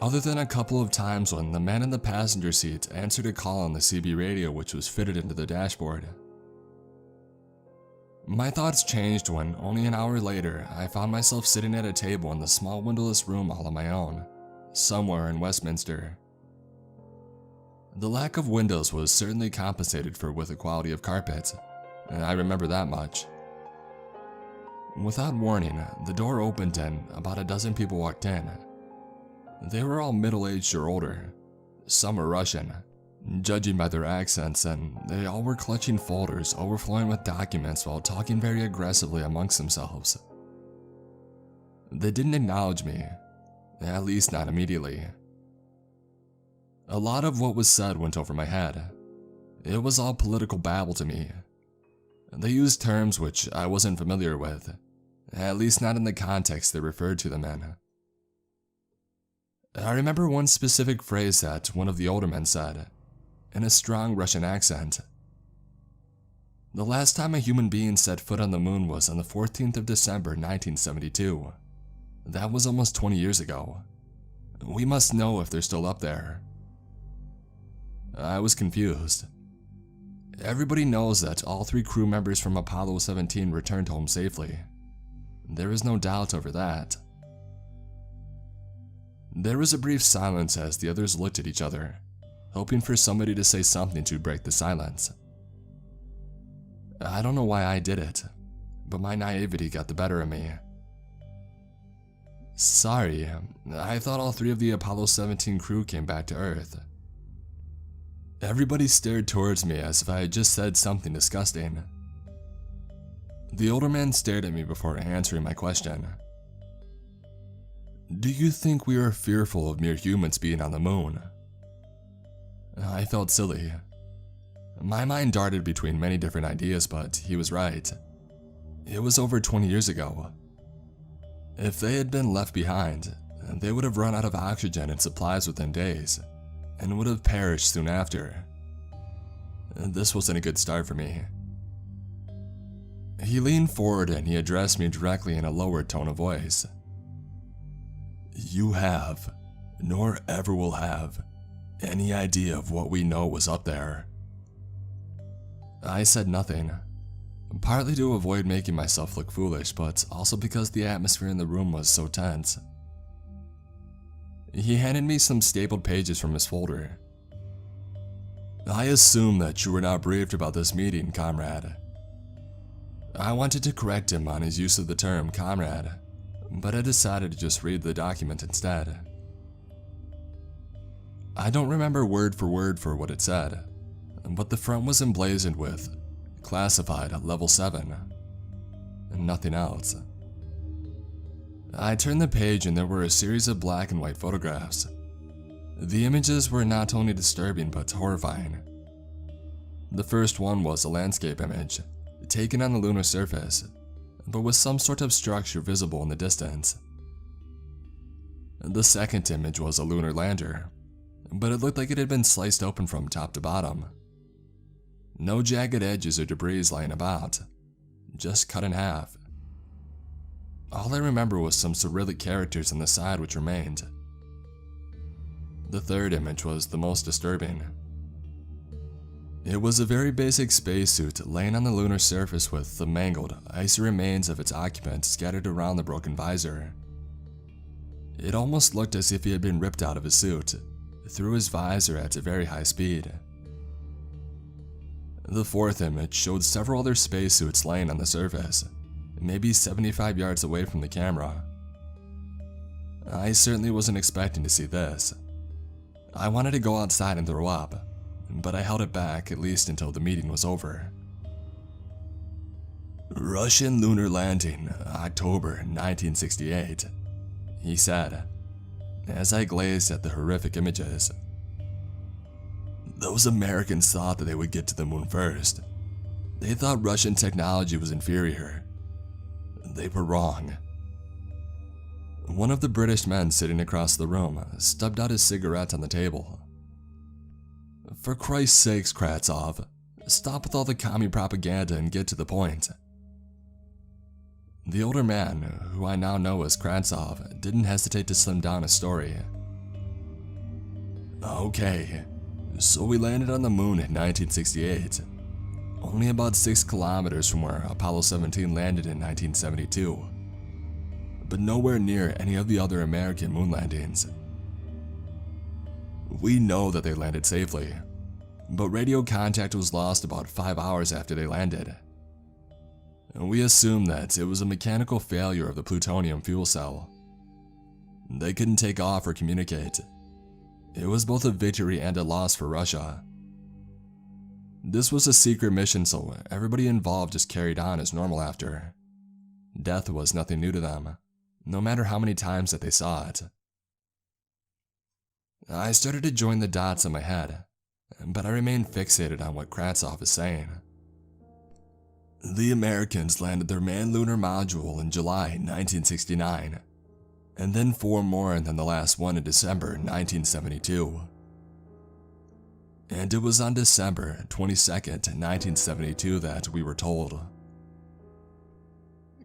other than a couple of times when the man in the passenger seat answered a call on the CB radio which was fitted into the dashboard. My thoughts changed when, only an hour later, I found myself sitting at a table in the small windowless room all on my own, somewhere in Westminster. The lack of windows was certainly compensated for with the quality of carpet, and I remember that much. Without warning, the door opened and about a dozen people walked in. They were all middle-aged or older. Some were Russian, judging by their accents, and they all were clutching folders overflowing with documents while talking very aggressively amongst themselves. They didn't acknowledge me, at least not immediately. A lot of what was said went over my head. It was all political babble to me. They used terms which I wasn't familiar with, at least not in the context they referred to them in. I remember one specific phrase that one of the older men said, in a strong Russian accent. The last time a human being set foot on the moon was on the 14th of December 1972. That was almost 20 years ago. We must know if they're still up there. I was confused. Everybody knows that all 3 crew members from Apollo 17 returned home safely. There is no doubt over that. There was a brief silence as the others looked at each other, hoping for somebody to say something to break the silence. I don't know why I did it, but my naivety got the better of me. Sorry, I thought all 3 of the Apollo 17 crew came back to Earth. Everybody stared towards me as if I had just said something disgusting. The older man stared at me before answering my question. Do you think we are fearful of mere humans being on the moon? I felt silly. My mind darted between many different ideas, but he was right. It was over 20 years ago. If they had been left behind, they would have run out of oxygen and supplies within days, and would have perished soon after. This wasn't a good start for me. He leaned forward and he addressed me directly in a lowered tone of voice. You have, nor ever will have, any idea of what we know was up there. I said nothing, partly to avoid making myself look foolish, but also because the atmosphere in the room was so tense. He handed me some stapled pages from his folder. I assume that you were not briefed about this meeting, comrade. I wanted to correct him on his use of the term comrade, but I decided to just read the document instead. I don't remember word for what it said, but the front was emblazoned with classified at level 7, and nothing else. I turned the page and there were a series of black and white photographs. The images were not only disturbing but horrifying. The first one was a landscape image, taken on the lunar surface, but with some sort of structure visible in the distance. The second image was a lunar lander, but it looked like it had been sliced open from top to bottom. No jagged edges or debris lying about, just cut in half. All I remember was some Cyrillic characters on the side which remained. The third image was the most disturbing. It was a very basic spacesuit laying on the lunar surface with the mangled, icy remains of its occupant scattered around the broken visor. It almost looked as if he had been ripped out of his suit, through his visor at a very high speed. The fourth image showed several other spacesuits laying on the surface, maybe 75 yards away from the camera. I certainly wasn't expecting to see this. I wanted to go outside and throw up, but I held it back at least until the meeting was over. Russian lunar landing, October 1968, he said, as I glazed at the horrific images. Those Americans thought that they would get to the moon first. They thought Russian technology was inferior. They were wrong. One of the British men sitting across the room stubbed out his cigarette on the table. For Christ's sakes, Kratsov, stop with all the commie propaganda and get to the point. The older man, who I now know as Kratsov, didn't hesitate to slim down his story. Okay, so we landed on the moon in 1968, only about 6 kilometers from where Apollo 17 landed in 1972, but nowhere near any of the other American moon landings. We know that they landed safely, but radio contact was lost about 5 hours after they landed. We assume that it was a mechanical failure of the plutonium fuel cell. They couldn't take off or communicate. It was both a victory and a loss for Russia. This was a secret mission, so everybody involved just carried on as normal after. Death was nothing new to them, no matter how many times that they saw it. I started to join the dots in my head, but I remained fixated on what Kravtsov is saying. The Americans landed their manned lunar module in July 1969, and then 4 more and then the last one in December 1972. And it was on December 22nd, 1972 that we were told.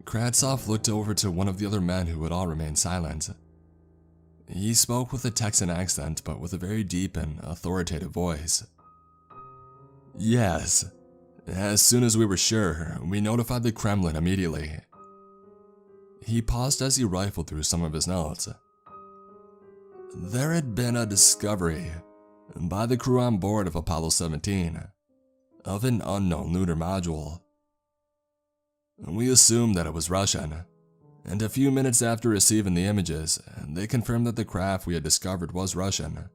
Kravtsov looked over to one of the other men who had all remained silent. He spoke with a Texan accent, but with a very deep and authoritative voice. Yes, as soon as we were sure, we notified the Kremlin immediately. He paused as he rifled through some of his notes. There had been a discovery by the crew on board of Apollo 17 of an unknown lunar module. We assumed that it was Russian, and a few minutes after receiving the images, they confirmed that the craft we had discovered was Russian.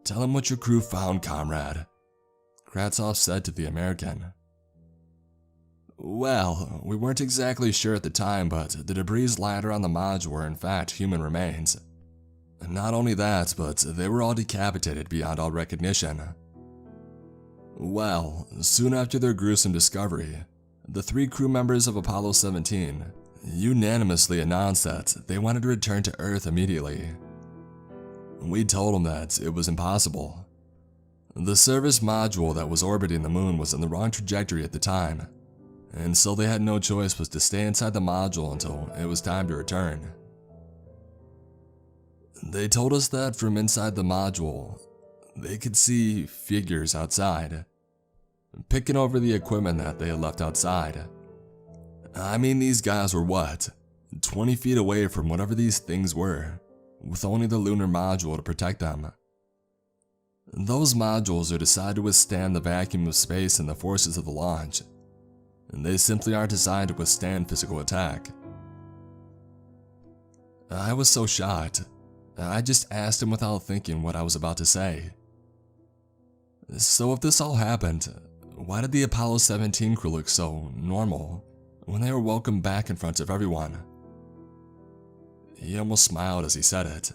Tell him what your crew found, comrade, Kravtsov said to the American. Well, we weren't exactly sure at the time, but the debris ladder on the module were in fact human remains. Not only that, but they were all decapitated beyond all recognition. Well, soon after their gruesome discovery, the 3 crew members of Apollo 17 unanimously announced that they wanted to return to Earth immediately. We told them that it was impossible. The service module that was orbiting the moon was in the wrong trajectory at the time, and so they had no choice but to stay inside the module until it was time to return. They told us that from inside the module, they could see figures outside, picking over the equipment that they had left outside. I mean, these guys were what, 20 feet away from whatever these things were, with only the lunar module to protect them. Those modules are designed to withstand the vacuum of space and the forces of the launch, and they simply aren't designed to withstand physical attack. I was so shocked, I just asked him without thinking what I was about to say. So if this all happened, why did the Apollo 17 crew look so normal when they were welcomed back in front of everyone? He almost smiled as he said it.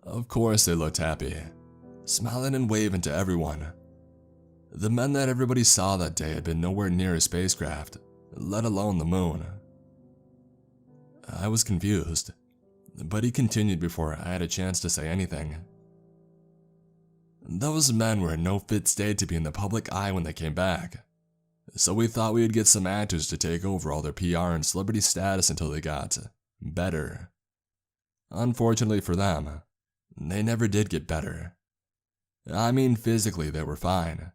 Of course they looked happy, smiling and waving to everyone. The men that everybody saw that day had been nowhere near a spacecraft, let alone the moon. I was confused, but he continued before I had a chance to say anything. Those men were in no fit state to be in the public eye when they came back, so we thought we would get some actors to take over all their PR and celebrity status until they got better. Unfortunately for them, they never did get better. I mean, physically they were fine,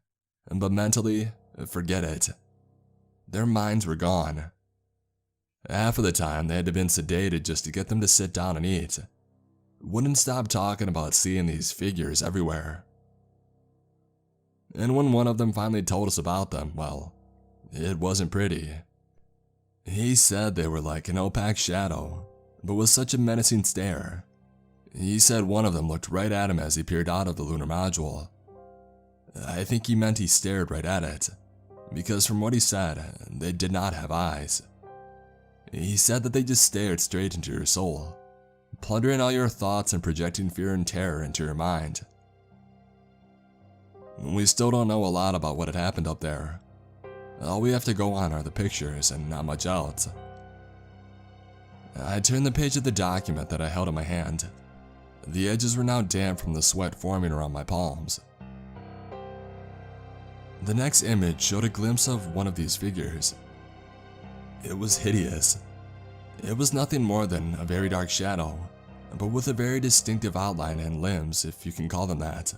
but mentally, forget it. Their minds were gone. Half of the time they had to been sedated just to get them to sit down and eat. Wouldn't stop talking about seeing these figures everywhere. And when one of them finally told us about them, well, it wasn't pretty. He said they were like an opaque shadow, but with such a menacing stare. He said one of them looked right at him as he peered out of the lunar module. I think he meant he stared right at it, because from what he said, they did not have eyes. He said that they just stared straight into your soul, plundering all your thoughts and projecting fear and terror into your mind. We still don't know a lot about what had happened up there. All we have to go on are the pictures and not much else. I turned the page of the document that I held in my hand. The edges were now damp from the sweat forming around my palms. The next image showed a glimpse of one of these figures. It was hideous. It was nothing more than a very dark shadow, but with a very distinctive outline and limbs, if you can call them that.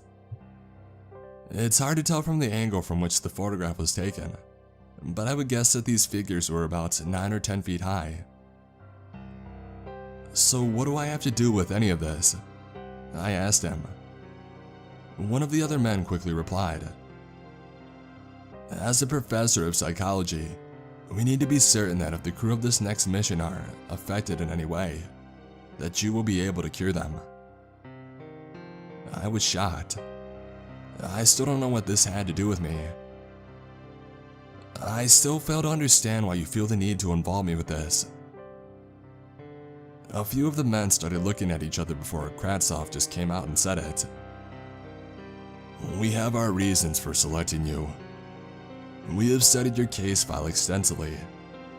It's hard to tell from the angle from which the photograph was taken, but I would guess that these figures were about 9 or 10 feet high. So what do I have to do with any of this? I asked him. One of the other men quickly replied, as a professor of psychology, we need to be certain that if the crew of this next mission are affected in any way, that you will be able to cure them. I was shocked. I still don't know what this had to do with me. I still fail to understand why you feel the need to involve me with this. A few of the men started looking at each other before Kratsov just came out and said it. We have our reasons for selecting you. We have studied your case file extensively,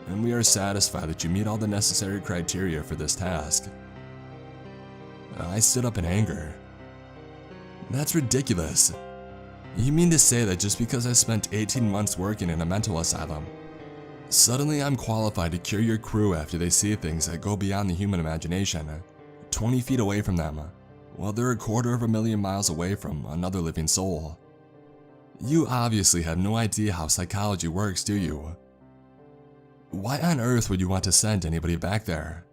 and we are satisfied that you meet all the necessary criteria for this task. I stood up in anger. That's ridiculous. You mean to say that just because I spent 18 months working in a mental asylum, suddenly I'm qualified to cure your crew after they see things that go beyond the human imagination, 20 feet away from them, while they're 250,000 miles away from another living soul? You obviously have no idea how psychology works, do you? Why on earth would you want to send anybody back there?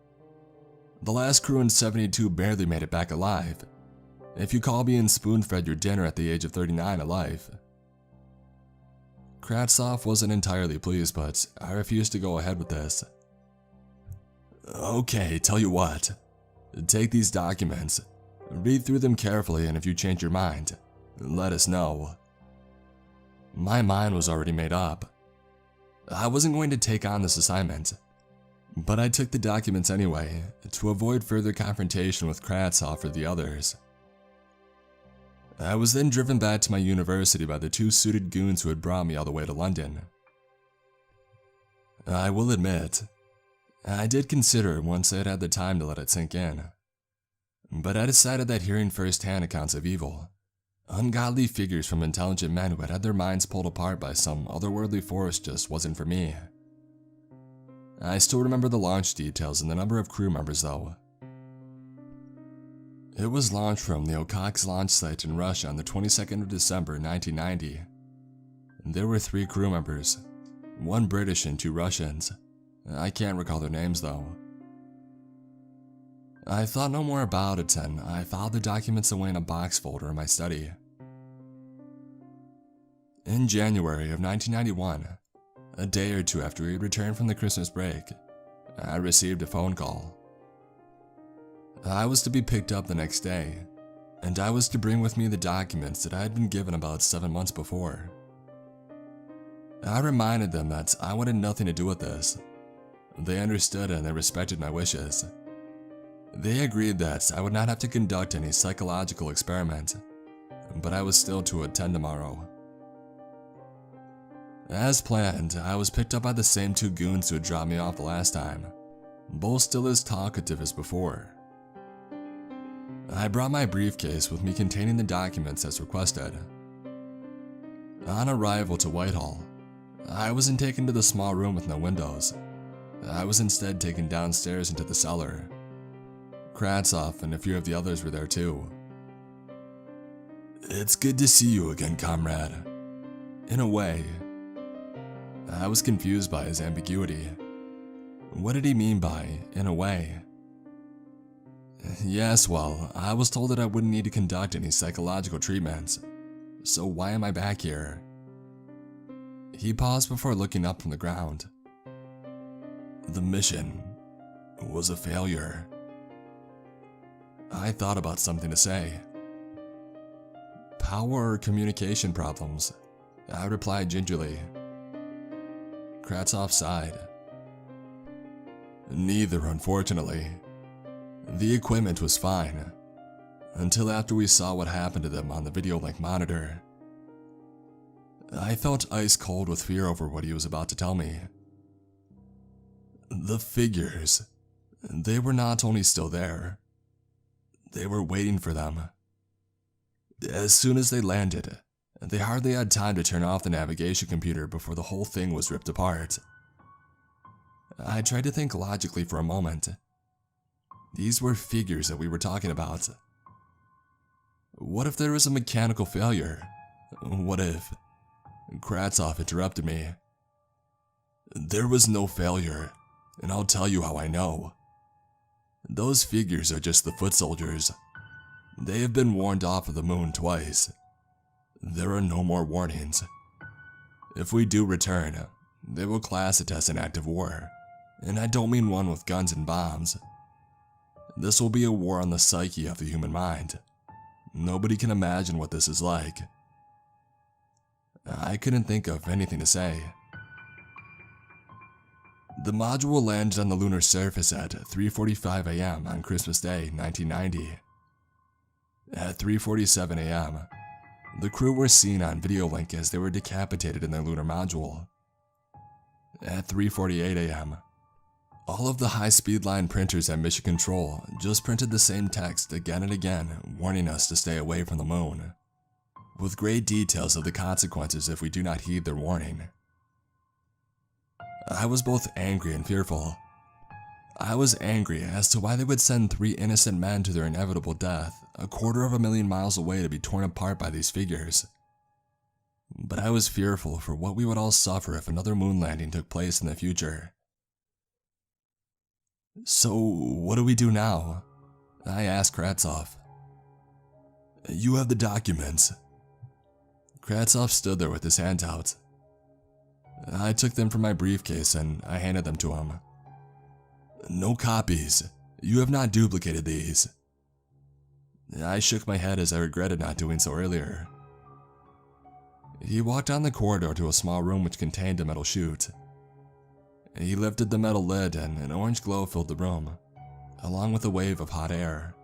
The last crew in 72 barely made it back alive, if you call being spoon-fed your dinner at the age of 39 a life. Kratsov wasn't entirely pleased, but I refused to go ahead with this. Okay, tell you what. Take these documents, read through them carefully, and if you change your mind, let us know. My mind was already made up. I wasn't going to take on this assignment, but I took the documents anyway to avoid further confrontation with Kratsov or the others. I was then driven back to my university by the 2 suited goons who had brought me all the way to London. I will admit, I did consider once I had had the time to let it sink in, but I decided that hearing first-hand accounts of evil, ungodly figures from intelligent men who had had their minds pulled apart by some otherworldly force just wasn't for me. I still remember the launch details and the number of crew members though. It was launched from the Okhotsk launch site in Russia on the 22nd of December 1990. There were 3 crew members, 1 British and 2 Russians. I can't recall their names though. I thought no more about it and I filed the documents away in a box folder in my study. In January of 1991, a day or 2 after we returned from the Christmas break, I received a phone call. I was to be picked up the next day, and I was to bring with me the documents that I had been given about 7 months before. I reminded them that I wanted nothing to do with this. They understood and they respected my wishes. They agreed that I would not have to conduct any psychological experiment, but I was still to attend tomorrow. As planned, I was picked up by the same 2 goons who had dropped me off the last time, both still as talkative as before. I brought my briefcase with me containing the documents as requested. On arrival to Whitehall, I wasn't taken to the small room with no windows. I was instead taken downstairs into the cellar. Kratsov and a few of the others were there too. It's good to see you again, comrade. In a way. I was confused by his ambiguity. What did he mean by, in a way? Yes, well, I was told that I wouldn't need to conduct any psychological treatments, so why am I back here? He paused before looking up from the ground. The mission was a failure. I thought about something to say. Power or communication problems, I replied gingerly. Kratsov sighed. Neither, unfortunately. The equipment was fine, until after we saw what happened to them on the video link monitor. I felt ice cold with fear over what he was about to tell me. The figures, they were not only still there, they were waiting for them. As soon as they landed, they hardly had time to turn off the navigation computer before the whole thing was ripped apart. I tried to think logically for a moment. These were figures that we were talking about. What if there was a mechanical failure? What if? Kratsov interrupted me. There was no failure, and I'll tell you how I know. Those figures are just the foot soldiers. They have been warned off of the moon twice. There are no more warnings. If we do return, they will class it as an act of war, and I don't mean one with guns and bombs. This will be a war on the psyche of the human mind. Nobody can imagine what this is like. I couldn't think of anything to say. The module landed on the lunar surface at 3:45 a.m. on Christmas Day, 1990. At 3:47 a.m., the crew were seen on video link as they were decapitated in their lunar module. At 3:48 a.m., all of the high-speed line printers at Mission Control just printed the same text again and again, warning us to stay away from the moon, with great details of the consequences if we do not heed their warning. I was both angry and fearful. I was angry as to why they would send 3 innocent men to their inevitable death 250,000 miles away to be torn apart by these figures. But I was fearful for what we would all suffer if another moon landing took place in the future. So, what do we do now? I asked Kratsov. You have the documents. Kratsov stood there with his hands out. I took them from my briefcase and I handed them to him. No copies. You have not duplicated these. I shook my head as I regretted not doing so earlier. He walked down the corridor to a small room which contained a metal chute. He lifted the metal lid and an orange glow filled the room, along with a wave of hot air.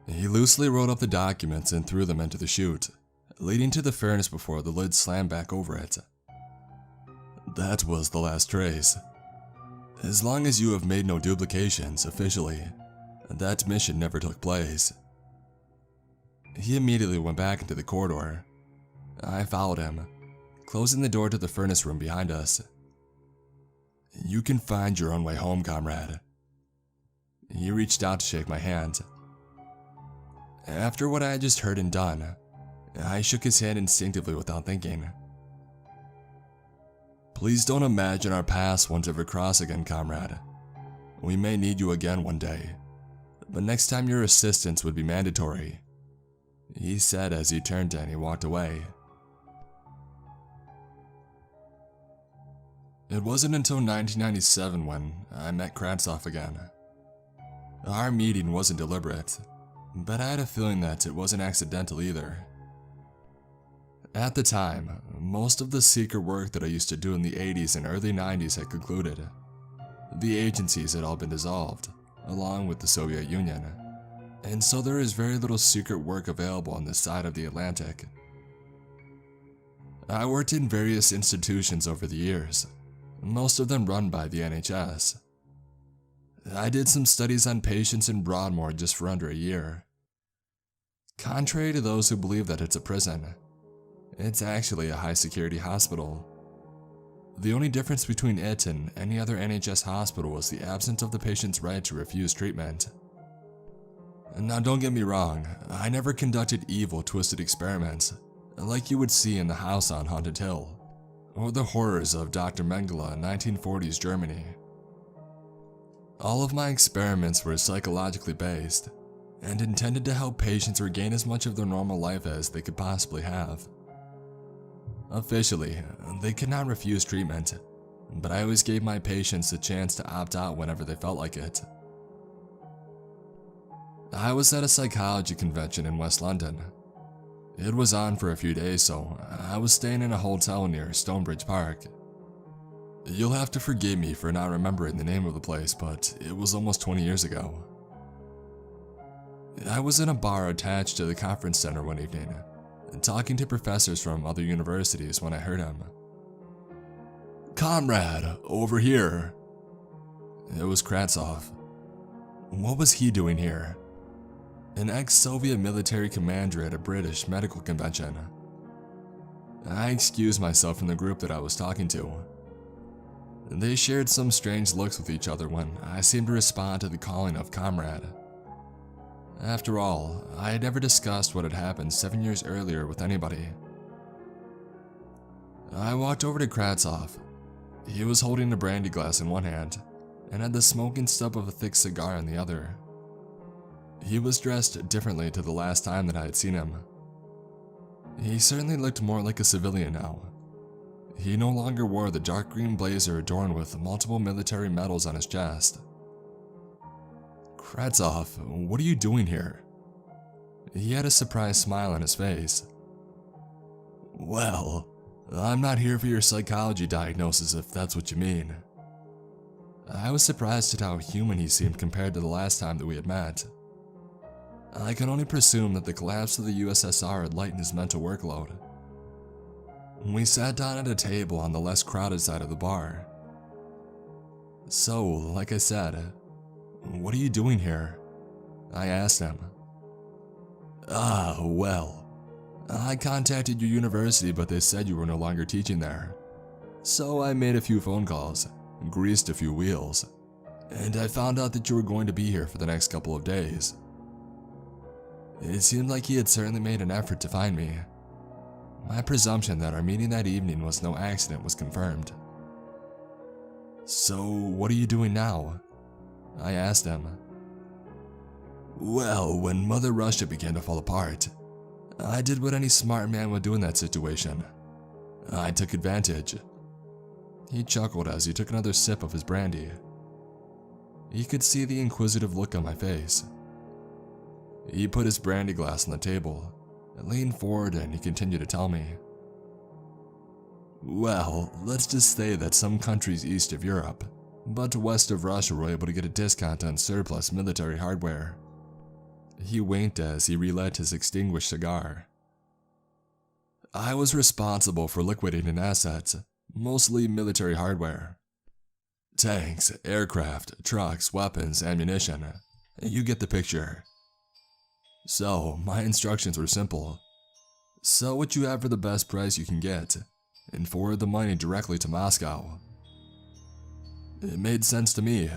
He loosely rolled up the documents and threw them into the chute, leading to the furnace before the lid slammed back over it. That was the last trace. As long as you have made no duplications officially, that mission never took place. He immediately went back into the corridor. I followed him, closing the door to the furnace room behind us. You can find your own way home, comrade. He reached out to shake my hand. After what I had just heard and done, I shook his hand instinctively without thinking. Please don't imagine our paths won't ever cross again, comrade. We may need you again one day, but next time your assistance would be mandatory, he said as he turned and he walked away. It wasn't until 1997 when I met Kratsov again. Our meeting wasn't deliberate, but I had a feeling that it wasn't accidental either. At the time, most of the secret work that I used to do in the 80s and early 90s had concluded. The agencies had all been dissolved, along with the Soviet Union, and so there is very little secret work available on this side of the Atlantic. I worked in various institutions over the years, most of them run by the NHS. I did some studies on patients in Broadmoor just for under a year. Contrary to those who believe that it's a prison, it's actually a high-security hospital. The only difference between it and any other NHS hospital was the absence of the patient's right to refuse treatment. Now don't get me wrong, I never conducted evil, twisted experiments like you would see in the house on Haunted Hill, or the horrors of Dr. Mengele in 1940s Germany. All of my experiments were psychologically based, and intended to help patients regain as much of their normal life as they could possibly have. Officially, they could not refuse treatment, but I always gave my patients the chance to opt out whenever they felt like it. I was at a psychology convention in West London. It was on for a few days, so I was staying in a hotel near Stonebridge Park. You'll have to forgive me for not remembering the name of the place, but it was almost 20 years ago. I was in a bar attached to the conference center one evening, talking to professors from other universities when I heard him. Comrade, over here. It was Kratsov. What was he doing here? An ex-Soviet military commander at a British medical convention. I excused myself from the group that I was talking to. They shared some strange looks with each other when I seemed to respond to the calling of comrade. After all, I had never discussed what had happened 7 years earlier with anybody. I walked over to Kratzov. He was holding a brandy glass in one hand and had the smoking stub of a thick cigar in the other. He was dressed differently to the last time that I had seen him. He certainly looked more like a civilian now. He no longer wore the dark green blazer adorned with multiple military medals on his chest. Kratzov, what are you doing here? He had a surprised smile on his face. Well, I'm not here for your psychology diagnosis if that's what you mean. I was surprised at how human he seemed compared to the last time that we had met. I can only presume that the collapse of the USSR had lightened his mental workload. We sat down at a table on the less crowded side of the bar. So, like I said, what are you doing here? I asked him. Well, I contacted your university, but they said you were no longer teaching there. So I made a few phone calls, greased a few wheels, and I found out that you were going to be here for the next couple of days. It seemed like he had certainly made an effort to find me. My presumption that our meeting that evening was no accident was confirmed. So, what are you doing now? I asked him. Well, when Mother Russia began to fall apart, I did what any smart man would do in that situation. I took advantage. He chuckled as he took another sip of his brandy. He could see the inquisitive look on my face. He put his brandy glass on the table, leaned forward, and he continued to tell me. Well, let's just say that some countries east of Europe, but west of Russia were able to get a discount on surplus military hardware. He winked as he relit his extinguished cigar. I was responsible for liquidating assets, mostly military hardware. Tanks, aircraft, trucks, weapons, ammunition. You get the picture. So, my instructions were simple. Sell what you have for the best price you can get, and forward the money directly to Moscow. It made sense to me.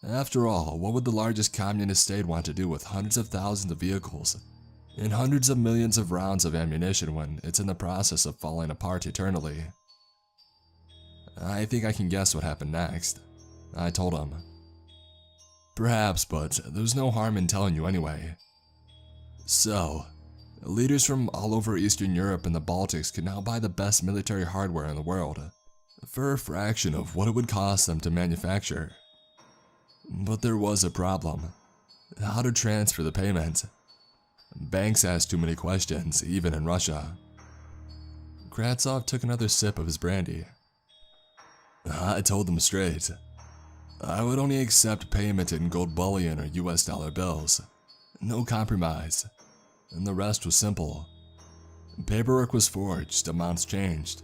After all, what would the largest communist state want to do with hundreds of thousands of vehicles and hundreds of millions of rounds of ammunition when it's in the process of falling apart eternally? I think I can guess what happened next, I told him. Perhaps, but there's no harm in telling you anyway. So, leaders from all over Eastern Europe and the Baltics could now buy the best military hardware in the world for a fraction of what it would cost them to manufacture. But there was a problem. How to transfer the payment. Banks asked too many questions, even in Russia. Kratzov took another sip of his brandy. I told them straight. I would only accept payment in gold bullion or US dollar bills. No compromise. And the rest was simple. Paperwork was forged, amounts changed.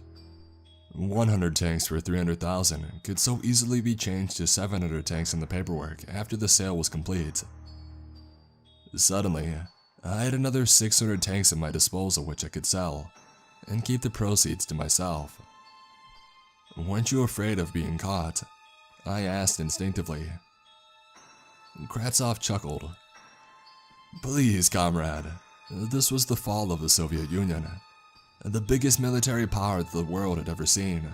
100 tanks for 300,000 could so easily be changed to 700 tanks in the paperwork after the sale was complete. Suddenly, I had another 600 tanks at my disposal which I could sell, and keep the proceeds to myself. Weren't you afraid of being caught? I asked instinctively. Kratzov chuckled. Please, comrade. This was the fall of the Soviet Union, the biggest military power that the world had ever seen.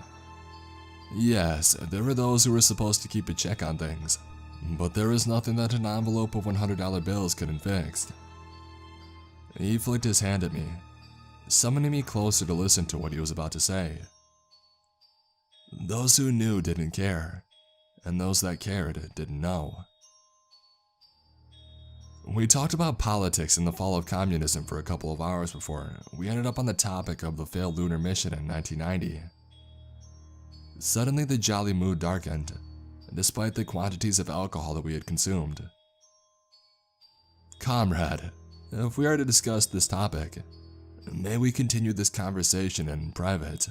Yes, there were those who were supposed to keep a check on things, but there was nothing that an envelope of $100 bills couldn't fix. He flicked his hand at me, summoning me closer to listen to what he was about to say. Those who knew didn't care, and those that cared didn't know. We talked about politics and the fall of communism for a couple of hours before we ended up on the topic of the failed lunar mission in 1990. Suddenly the jolly mood darkened, despite the quantities of alcohol that we had consumed. Comrade, if we are to discuss this topic, may we continue this conversation in private?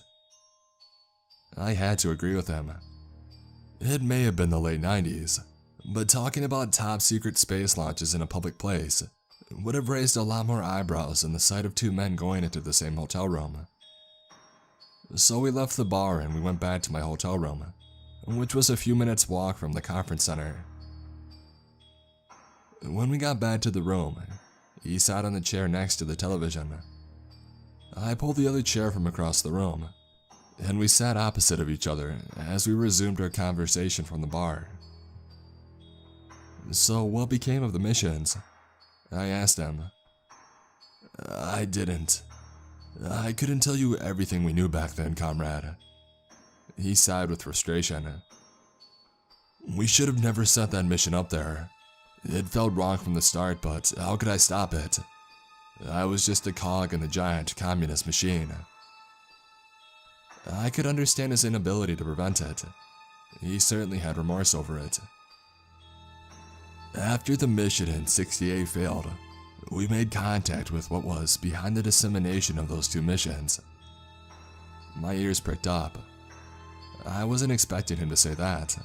I had to agree with him. It may have been the late 90s, but talking about top secret space launches in a public place would have raised a lot more eyebrows than the sight of two men going into the same hotel room. So we left the bar and we went back to my hotel room, which was a few minutes' walk from the conference center. When we got back to the room, he sat on the chair next to the television. I pulled the other chair from across the room, and we sat opposite of each other as we resumed our conversation from the bar. "So what became of the missions?" I asked him. "I didn't. I couldn't tell you everything we knew back then, comrade." He sighed with frustration. "We should have never sent that mission up there. It felt wrong from the start, but how could I stop it? I was just a cog in the giant communist machine." I could understand his inability to prevent it. He certainly had remorse over it. After the mission in 68 failed, we made contact with what was behind the dissemination of those two missions. My ears pricked up. I wasn't expecting him to say that.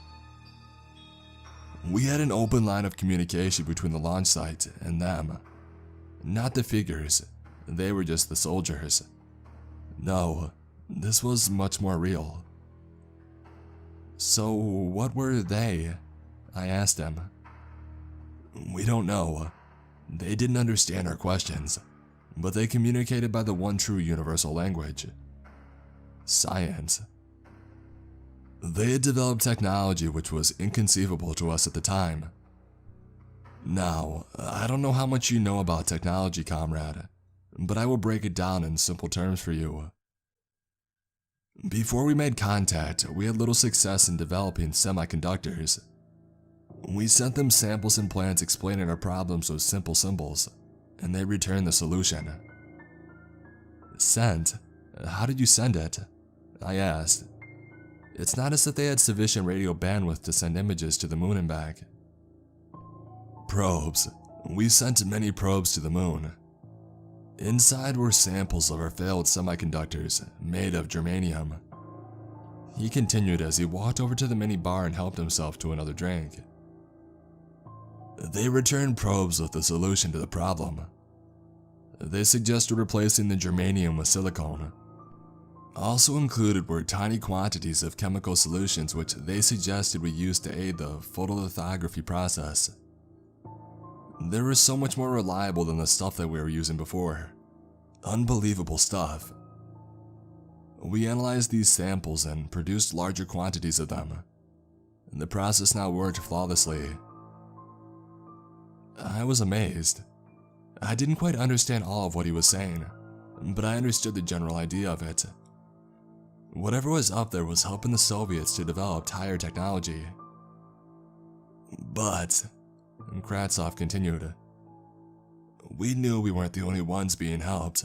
"We had an open line of communication between the launch site and them. Not the figures, they were just the soldiers. No, this was much more real." "So what were they?" I asked him. "We don't know. They didn't understand our questions, but they communicated by the one true universal language: science. They had developed technology which was inconceivable to us at the time. Now, I don't know how much you know about technology, comrade, but I will break it down in simple terms for you. Before we made contact, we had little success in developing semiconductors. We sent them samples and plans explaining our problems with simple symbols, and they returned the solution." "Sent? How did you send it?" I asked. "It's not as if they had sufficient radio bandwidth to send images to the moon and back." "Probes. We sent many probes to the moon. Inside were samples of our failed semiconductors made of germanium." He continued as he walked over to the mini bar and helped himself to another drink. "They returned probes with the solution to the problem. They suggested replacing the germanium with silicone. Also included were tiny quantities of chemical solutions which they suggested we use to aid the photolithography process. They were so much more reliable than the stuff that we were using before. Unbelievable stuff. We analyzed these samples and produced larger quantities of them. The process now worked flawlessly." I was amazed. I didn't quite understand all of what he was saying, but I understood the general idea of it. Whatever was up there was helping the Soviets to develop higher technology. "But," Kratsov continued, "we knew we weren't the only ones being helped.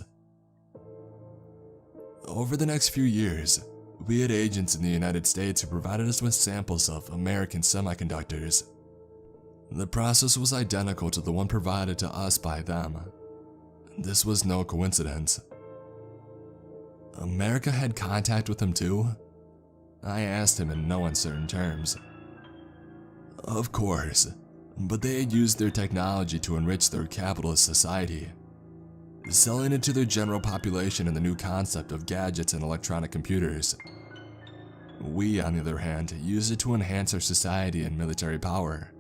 Over the next few years, we had agents in the United States who provided us with samples of American semiconductors. The process was identical to the one provided to us by them. This was no coincidence." "America had contact with them too?" I asked him in no uncertain terms. "Of course, but they had used their technology to enrich their capitalist society, selling it to their general population in the new concept of gadgets and electronic computers. We, on the other hand, used it to enhance our society and military power."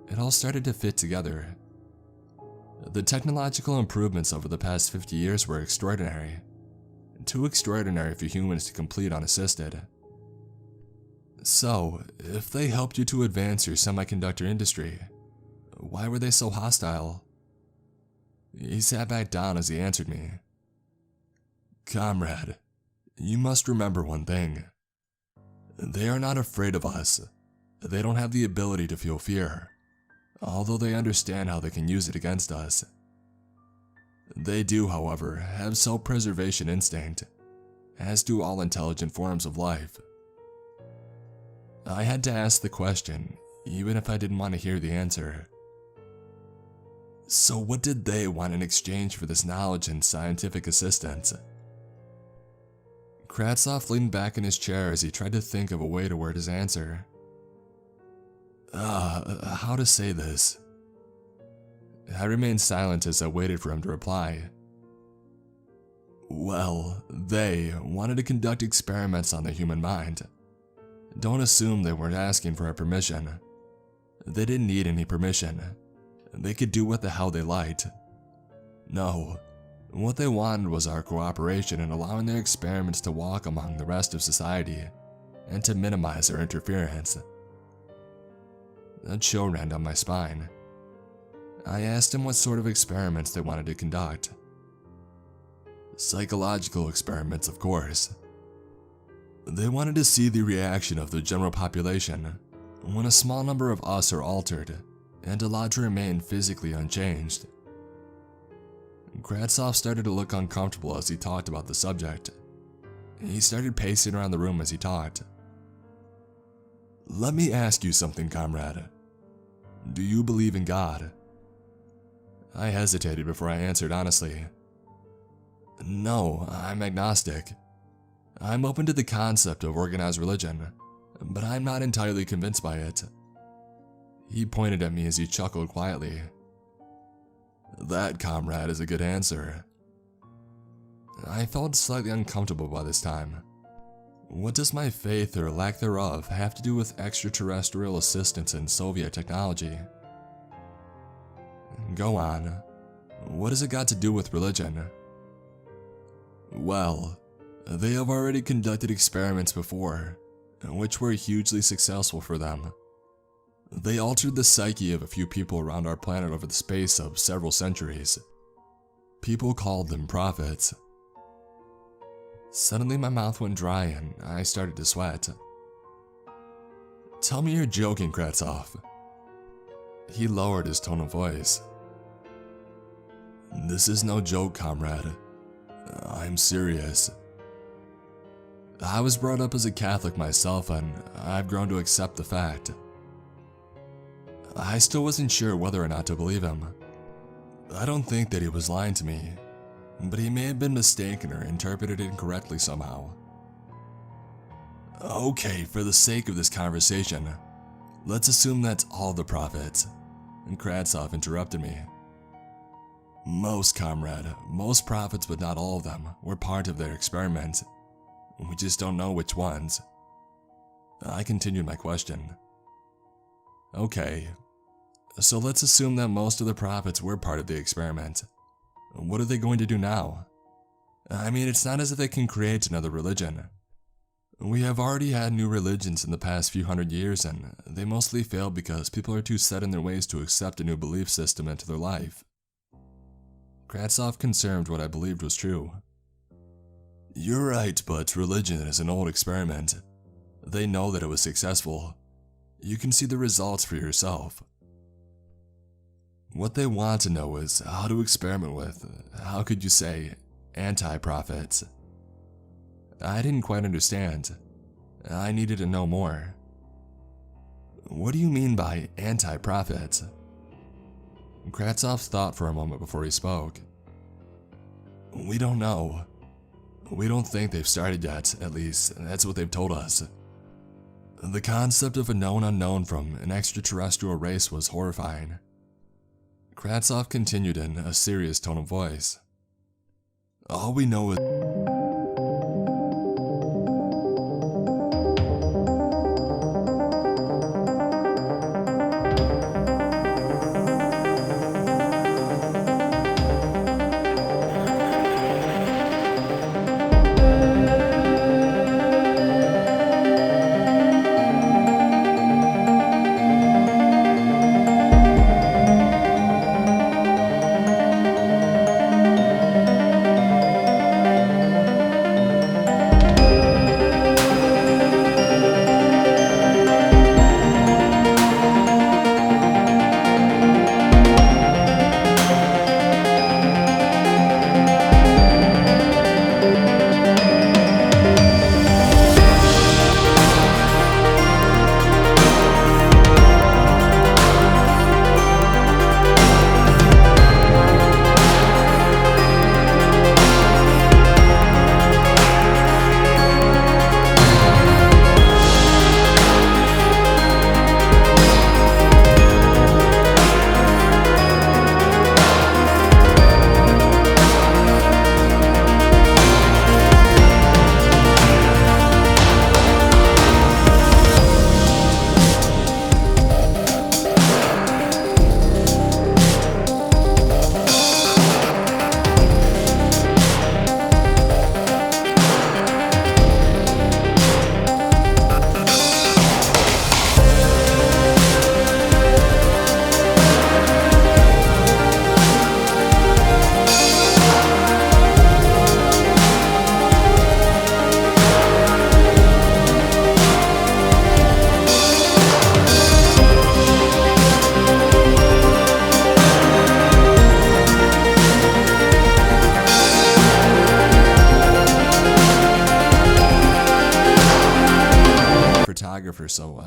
It all started to fit together. The technological improvements over the past 50 years were extraordinary. Too extraordinary for humans to complete unassisted. "So, if they helped you to advance your semiconductor industry, why were they so hostile?" He sat back down as he answered me. "Comrade, you must remember one thing. They are not afraid of us. They don't have the ability to feel fear, although they understand how they can use it against us. They do, however, have self-preservation instinct, as do all intelligent forms of life." I had to ask the question, even if I didn't want to hear the answer. "So what did they want in exchange for this knowledge and scientific assistance?" Kratsov leaned back in his chair as he tried to think of a way to word his answer. How to say this? I remained silent as I waited for him to reply. "Well, they wanted to conduct experiments on the human mind. Don't assume they weren't asking for our permission. They didn't need any permission. They could do what the hell they liked. No, what they wanted was our cooperation in allowing their experiments to walk among the rest of society and to minimize their interference. A chill ran down my spine. I asked him what sort of experiments they wanted to conduct. Psychological experiments, of course. They wanted to see the reaction of the general population when a small number of us are altered and allowed to remain physically unchanged. Kratzoff started to look uncomfortable as he talked about the subject. He started pacing around the room as he talked. Let me ask you something, comrade. Do you believe in God? I hesitated before I answered honestly. No, I'm agnostic. I'm open to the concept of organized religion, but I'm not entirely convinced by it. He pointed at me as he chuckled quietly. That, comrade, is a good answer. I felt slightly uncomfortable by this time. What does my faith or lack thereof have to do with extraterrestrial assistance in Soviet technology? Go on. What has it got to do with religion? Well, they have already conducted experiments before, which were hugely successful for them. They altered the psyche of a few people around our planet over the space of several centuries. People called them prophets. Suddenly my mouth went dry and I started to sweat. Tell me you're joking, Kratzoff. He lowered his tone of voice. This is no joke, comrade. I'm serious. I was brought up as a Catholic myself and I've grown to accept the fact. I still wasn't sure whether or not to believe him. I don't think that he was lying to me, but he may have been mistaken or interpreted incorrectly somehow. Okay, for the sake of this conversation, let's assume that's all the prophets. And Kratzoff interrupted me. Most, comrade, most prophets, but not all of them, were part of their experiment. We just don't know which ones. I continued my question. Okay, so let's assume that most of the prophets were part of the experiment. What are they going to do now? I mean, it's not as if they can create another religion. We have already had new religions in the past few hundred years, and they mostly fail because people are too set in their ways to accept a new belief system into their life. Kratzoff confirmed what I believed was true. You're right, but religion is an old experiment. They know that it was successful. You can see the results for yourself. What they want to know is how to experiment with, how could you say, anti-prophets. I didn't quite understand. I needed to know more. What do you mean by anti-prophets? Kratzoff thought for a moment before he spoke. We don't know. We don't think they've started yet, at least that's what they've told us. The concept of a known unknown from an extraterrestrial race was horrifying. Kratzoff continued in a serious tone of voice. All we know is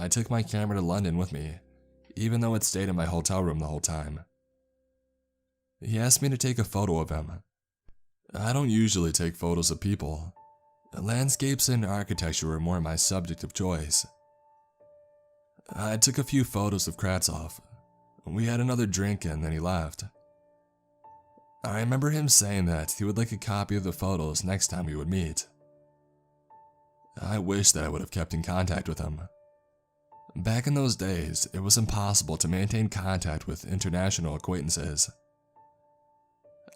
I took my camera to London with me, even though it stayed in my hotel room the whole time. He asked me to take a photo of him. I don't usually take photos of people. Landscapes and architecture were more my subject of choice. I took a few photos of Kratsov. We had another drink and then he left. I remember him saying that he would like a copy of the photos next time we would meet. I wish that I would have kept in contact with him. Back in those days, it was impossible to maintain contact with international acquaintances.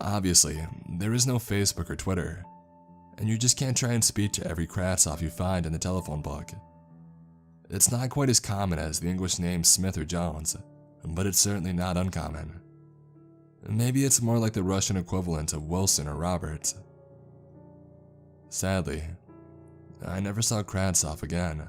Obviously, there is no Facebook or Twitter, and you just can't try and speak to every Kratsov you find in the telephone book. It's not quite as common as the English names Smith or Jones, but it's certainly not uncommon. Maybe it's more like the Russian equivalent of Wilson or Robert. Sadly, I never saw Kratsov again.